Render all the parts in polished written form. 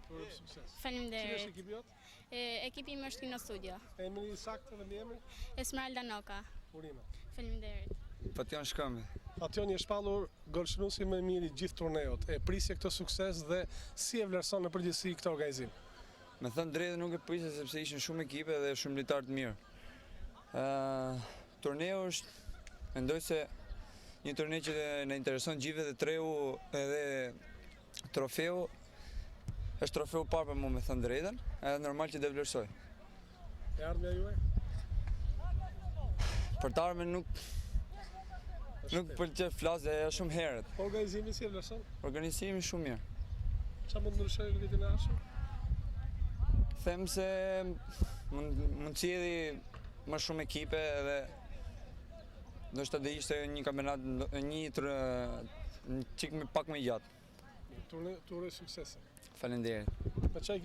Faleminderit. Cili është ekipi jot? Ekipi im është Kino Studio. Emri i saktë dhe emri? Esmeralda Noka. Urime. Faleminderit. Fation Shkëmbi. Fation i shpallur golshënuesi më i miri gjithë turneut. E prisje këtë sukses dhe si e vlerëson në përgjithësi këtë organizim? Me thënë drejtë nuk e prisje sepse ishin shumë ekipe dhe shumë lojtarë të mirë. Turneu është, mendoj se një turne që na intereson gjithëve dhe treu edhe trofeu është trofeu parë për mua me thënë drejtën, edhe normal që dhe vlerësoj. E ardhmja juaj? Për të ardhmen nuk pëlqej flas dhe shumë herët. Organizimi si e vlerëson? Organizimi shumë mirë. Çfarë mund ndryshoj në vitin e ardhshëm? Them se mund sjellë më shumë ekipe dhe ndoshta do ishte një kampionat një çik pak më gjatë. Turne suksese. Faleminderit. Me çaj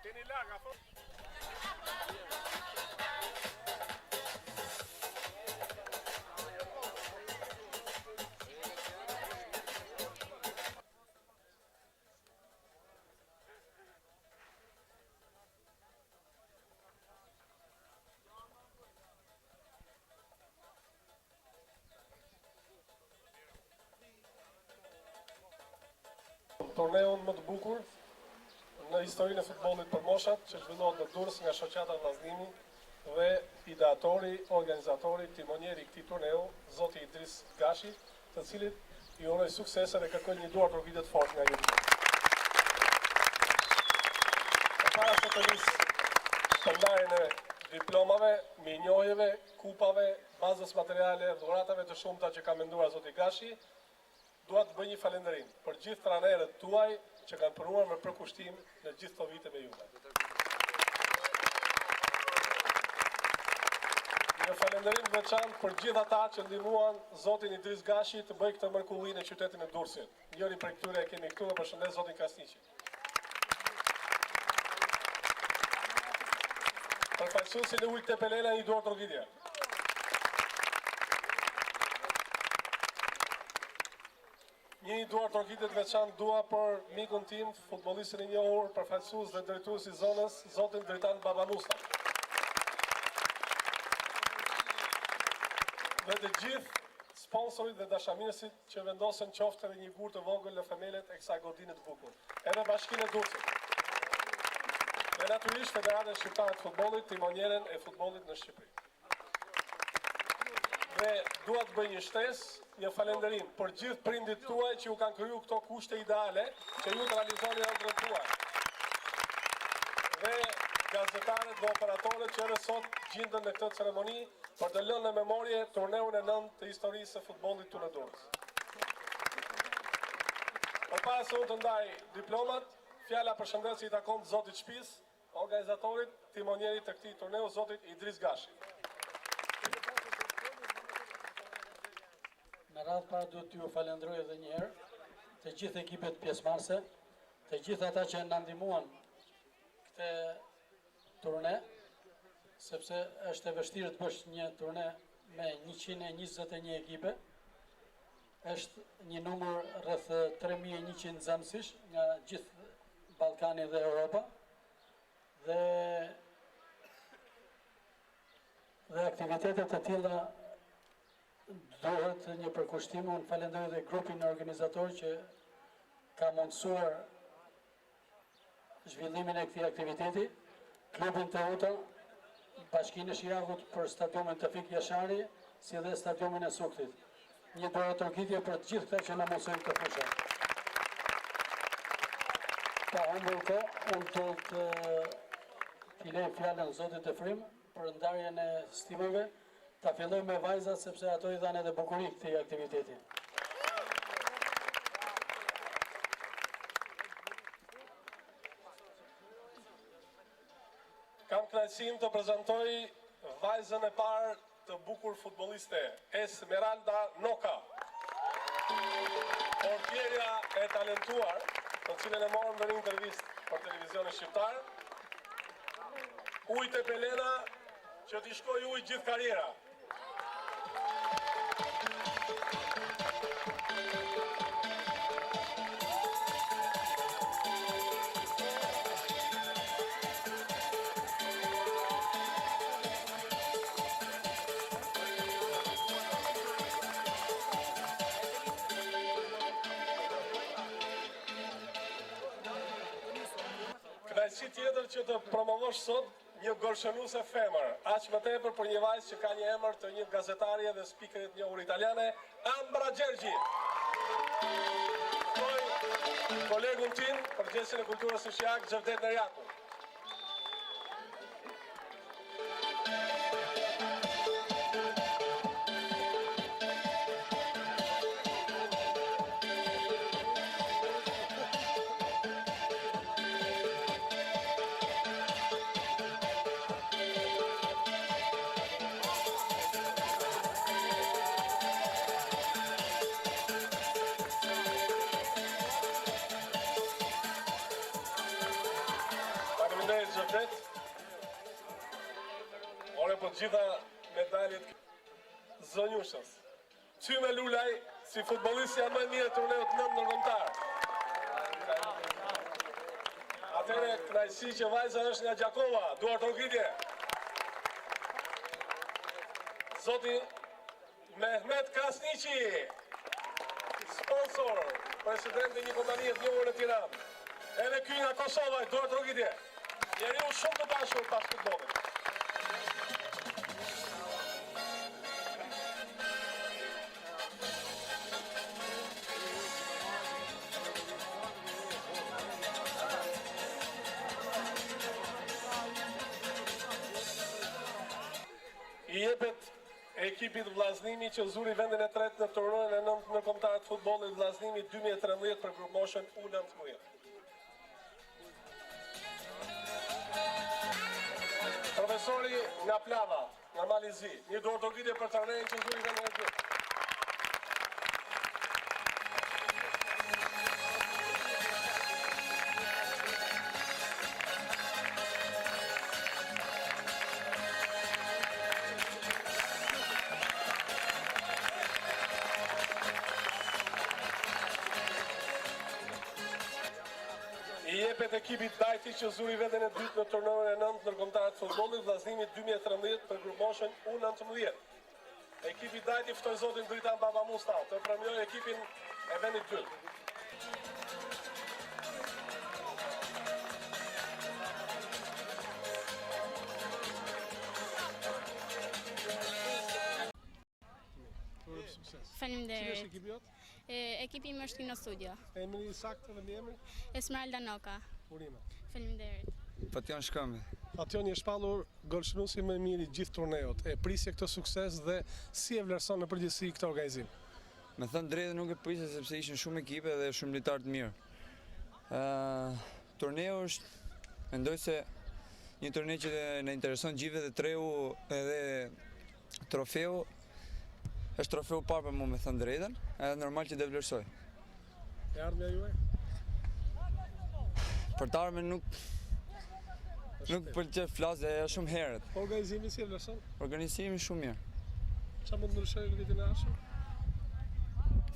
Keni larg afro. Turneun më të bukur në historinë e futbollit për moshat që zhvillohet në Durrës nga shoqata vllaznimi dhe ideatori, organizatori, timonieri i këtij turneu, zoti Idris Gashi, të cilit i uroj suksese dhe kërkoj një duar trokitje të fortë nga ju. Para se të nis shpërndarjen e diplomave, minjojeve, kupave, bazës materiale, dhuratave të shumta që ka menduar zoti Gashi, dua të bëj një falënderim për gjithë trajnerët tuaj që kanë punuar me përkushtim në gjithë këto vite me juve. Një falënderim të veçantë për gjithë ata që ndihmuan zotin Idris Gashi të bëjë këtë mrekulli në qytetin e Durrësit. Njëri prej këtyre e kemi këtu dhe përshëndes zotin Kasniqi. Përfaqësuesin e Ujit Tepelela një duar trokitje. Një duar trokitje të veçantë dua për mikun tim, futbollistin e njohur, përfaqësues dhe drejtues i zonës, zotin Dritan Babanusa. Dhe të gjithë sponsorit dhe dashamirësit që vendosen qoftë edhe një gur të vogël në themelet e kësaj godine të bukur. Edhe Bashkinë e Durrësit. Dhe natyrisht Federatën Shqiptare të Futbollit, timonjeren e futbollit në Shqipëri. Dhe dua të bëj një shtesë, një falënderim për gjithë prindit tuaj që ju kanë kriju këto kushte ideale që ju të realizoni ëndrrën tuaj. Dhe gazetarët dhe operatorët që edhe sot gjindën në këtë ceremoni për të lënë në memorie turneun e 9 të historisë së futbollit të në Durrës. Përpara se unë të ndaj diplomat, fjala përshëndetje i takon zotit shtëpisë, organizatorit, timonjerit të këtij turneu, zotit Idris Gashi. Në radhë para duhet t'ju falenderoj edhe një herë të gjithë ekipet pjesëmarrëse, të gjithë ata që na ndihmuan këtë turne, sepse është e vështirë të bësh një turne me 121 ekipe. Është një numër rreth 3100 nxënësish nga gjithë Ballkani dhe Europa. Dhe aktivitetet të tilla duhet një përkushtim. Unë falenderoj dhe grupin organizator që ka mundësuar zhvillimin e këtij aktiviteti, klubin Teuta, Bashkinë e Shiragut për stadiumin Tefik Jashari, si dhe stadiumin e Suktit. Një dorë trokitje për të gjithë këta që na mësojnë të fushë. Pa humbur kohë, unë do t'i lej fjalën Zotit e Frim për ndarjen e stimeve. Ta filloj me vajzat sepse ato i dhanë edhe bukurik këtij aktiviteti. Kam kënaqësinë të prezantoj vajzën e parë të bukur futbolliste, Esmeralda Noka. Portierja e talentuar, të cilën e morëm në një intervistë për televizionin shqiptar. Ujtë e Pelena që t'i shkoj ujtë gjithë karriera. Kënaqësi tjetër që të promovosh sot një golshënuese femër, aq më tepër për një vajzë që ka një emër të një gazetarie dhe spikerit njohur italiane, Ambra Gjergji. Kolegun tim, përgjegjësin e kulturës së Shijak, Xhevdet Nerjaku. Faleminderit Xhevdet. Ore po gjitha medaljet zonjushës. Ty me Lulaj, si futbollistja më e mirë e turneut nënt ndërkombëtar. Atëre kënaqësi që vajza është nga Gjakova, duart rrugitje. Zoti Mehmet Krasniqi, sponsor, presidenti një kompanie të njohur në Tiranë. Edhe ky nga Kosova, duart rrugitje. Njeriu shumë të dashur pas futbollit. I jepet ekipit vllaznimi që zuri vendin e tretë në turneun e nëntë ndërkombëtar të futbollit vllaznimi 2013 për Group Motion U19. Profesori nga Plava, nga Malizi, një dorë rrugitje për Tarnejin që zuri vendin e dytë. I jepet ekipit Dajti që zuri vendin e dytë në turneun e nëntë ndërkombëtar të futbollit vllaznimi 2013 për Group Motion U19. Ekipi Dajti ftoi zotin Dritan Baba Musta të premiojë ekipin e vendit dytë. Faleminderit. Ekipi jot? Ekipi im është Kino Studio. Emri i saktë dhe emri? Esmeralda Noka. Urime. Faleminderit. Fation Shkëmbi. Fation i shpallur golshënuesi më i mirë i gjithë turneut. E prisje këtë sukses dhe si e vlerëson në përgjithësi këtë organizim? Me thënë drejtë nuk e prisja sepse ishin shumë ekipe dhe shumë lojtarë të mirë. Turneu është, mendoj se një turne që na intereson gjithëve dhe treu edhe trofeu është trofeu parë për mu me thënë drejtën, edhe normal që dhe vlerësoj. E ardhmja juaj? Për të ardhmen nuk pëlqej flas dhe shumë herët. Organizimi si e vlerëson? Organizimi shumë mirë. Çfarë mund ndryshojë në vitin e ardhshëm?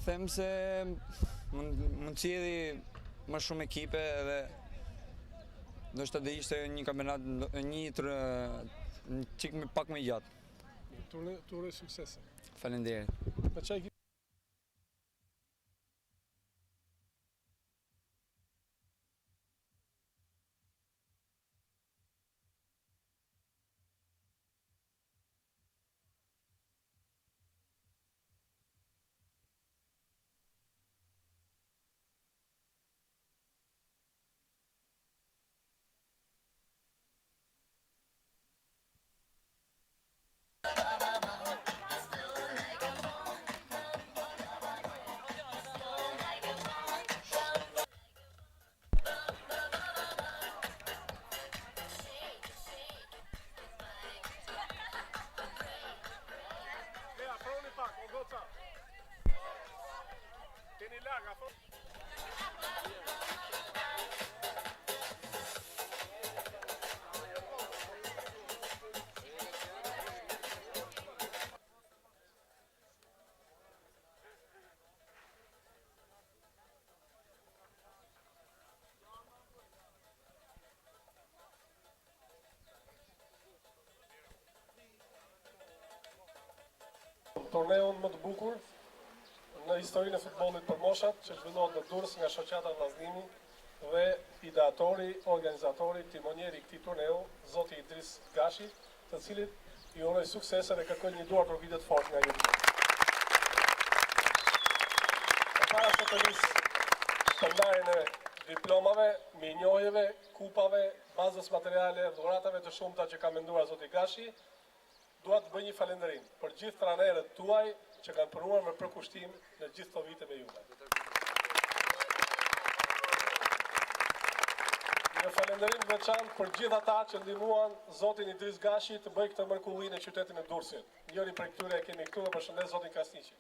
Them se mund sjellë më shumë ekipe edhe ndoshta do ishte një kampionat një çik pak më gjatë. Turne suksese. Faleminderit. Me çfarë turneun më të bukur në historinë e futbollit për moshat, që zhvillohet në Durrës nga shoqata vllaznimi dhe ideatori, organizatori, timonieri i këtij turneu, zoti Idris Gashi, të cilit i uroj suksese dhe kërkoj një duar trokitje të fortë nga ju. Para se të nis shpërndarjen e diplomave, mirënjohjeve, kupave, bazës materiale, dhuratave të shumta që ka menduar zoti Gashi, dua të bëj një falënderim për gjithë trajnerët tuaj që kanë punuar me përkushtim në gjithë këto vite me juve. Një falënderim veçantë për gjithë ata që ndihmuan zotin Idris Gashi të bëjë këtë mrekulli në qytetin e Durrësit. Njëri prej këtyre e kemi këtu dhe përshëndes zotin Kasniqi.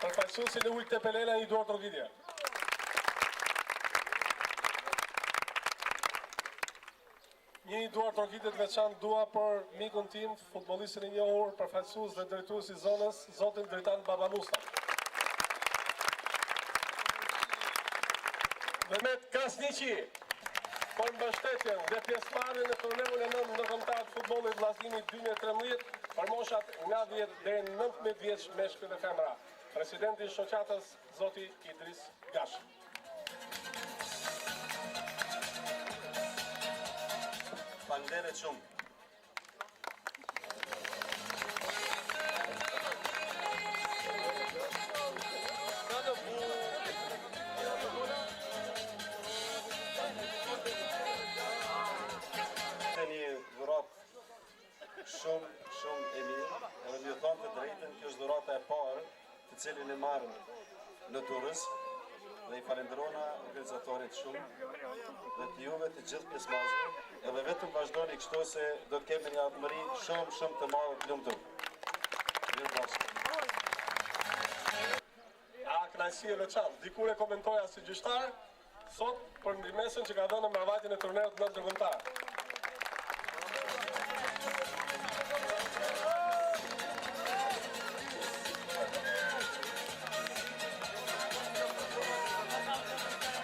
Përfaqësuesin e Ujit Tepelela një duar trokitje. Një duar trokitje të veçantë dua për mikun tim, futbollistin e njohur, përfaqësues dhe drejtues i zonës, zotin Dritan Babanusta. Mehmet Kasniqi, për mbështetjen dhe pjesëmarrjen në turneun e 9 ndërkombëtar të futbollit vllaznimi 2013 për moshat nga 10 deri në 19 vjeç meshkuj dhe femra. Presidenti i shoqatës, zoti Idris Gashi. Faleminderit shumë. Një dhurat shumë e mirë, edhe më thonë të drejtën, kjo është dhurata e parë të cilin e marrën në Durrës dhe i falenderona organizatorit shumë dhe të juve të gjithë pjesëmarrësve, edhe vetëm vazhdoni kështu se do të kemi një ardhmëri shumë të madhe të lumtur. Mirëmbashkë. Kënaqësi e veçantë. Dikur e komentoja si gjyqtar, sot për ndërmesën që ka dhënë në mbarvajtjen e turneut në ndërkombëtar.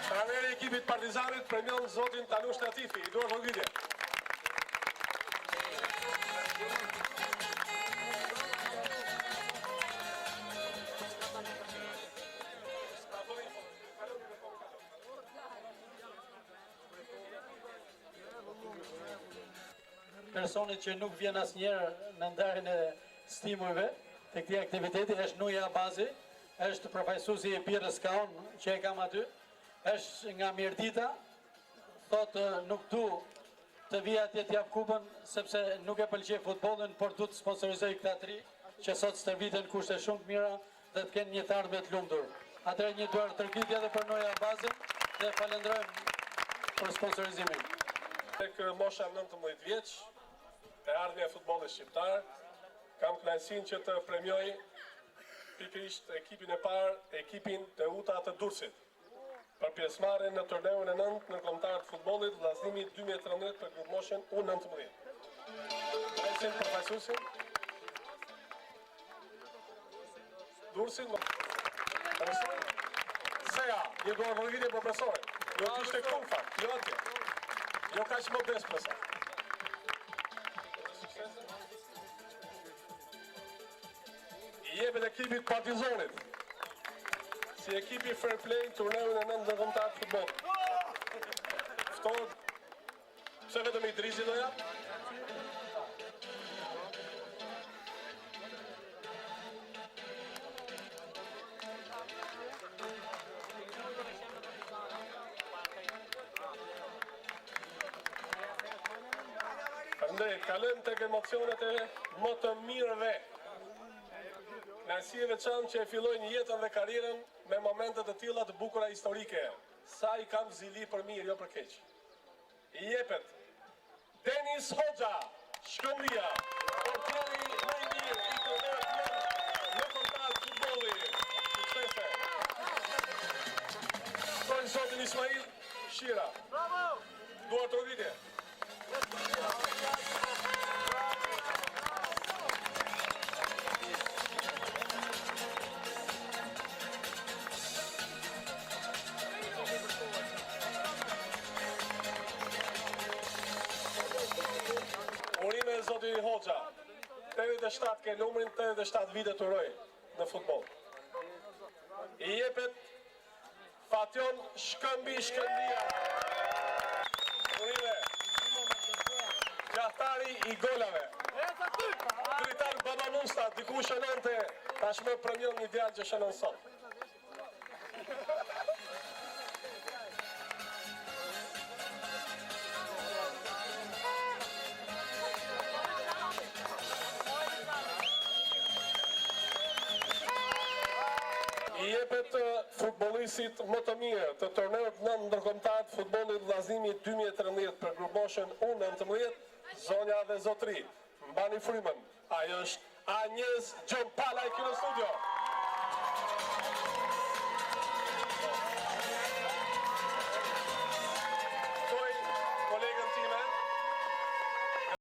Trajneri i ekipit Partizanit premion zotin Tanush Latifi, i duar trokitje. Personit që nuk vjen asnjëherë në ndarjen e stimujve të këtij aktiviteti është Nuja Abazi, është përfaqësuesi i Birrës Kaon që e kam aty, është nga Mirdita, thotë nuk du të vija atje të jap kupën sepse nuk e pëlqej futbollin, por du të sponsorizoj këta tri që sot stërviten kushte shumë të mira dhe të kenë një të ardhme të lumtur. Atëherë një duar trokitje edhe për Nuja Abazin dhe falenderojmë për sponsorizimin. Tek mosha 19 vjeç, e ardhmja e futbollit shqiptar, kam kënaqësinë që të premioj pikërisht ekipin e parë, ekipin Teuta të Durrësit, për pjesëmarrjen në turneun e 9 ndërkombëtar të futbollit vllaznimi 2013 për grupmoshën U19. Ai përfaqësuesin Durrësit Seja, një duar trokitje për profesorin. Jo të ishte këtu në fakt, jo atje. Jo kaq modest për sa. I jepet ekipit Partizanit, si ekipi fair play turneun e 9 ndërkombëtar të futbollit. Ftohet, pse vetëm Idrisi do jap? Prandaj kalojmë tek emocionet e më të mirëve. Kënaqësi e veçantë që e fillojnë jetën dhe karrierën me momente të tilla të bukura historike. Sa i kam zili për mirë, jo për keq. I jepet Denis Hoxha, Shkëmbia, portieri më i mirë i turneut në kontat futbolli. Suksese. Ton zotin Ismail Shira. Bravo! Duar trokitje. Urime zoti 87 ke numrin 87 vite të roj në futbol. I jepet Fation Shkëmbia. Urime. Gjahtari I golave. Dritar Baba Musta, diku shënonte, tashmë premion një djalë që shënon sot. I jepet futbollistit më të mirë të torneut nën ndërkombëtar të futbollit vllazimit 2013 për gruposhën U19, zonja dhe zotri. Mbani frymën. Ajo është Agnes Gjompala këtu në studio.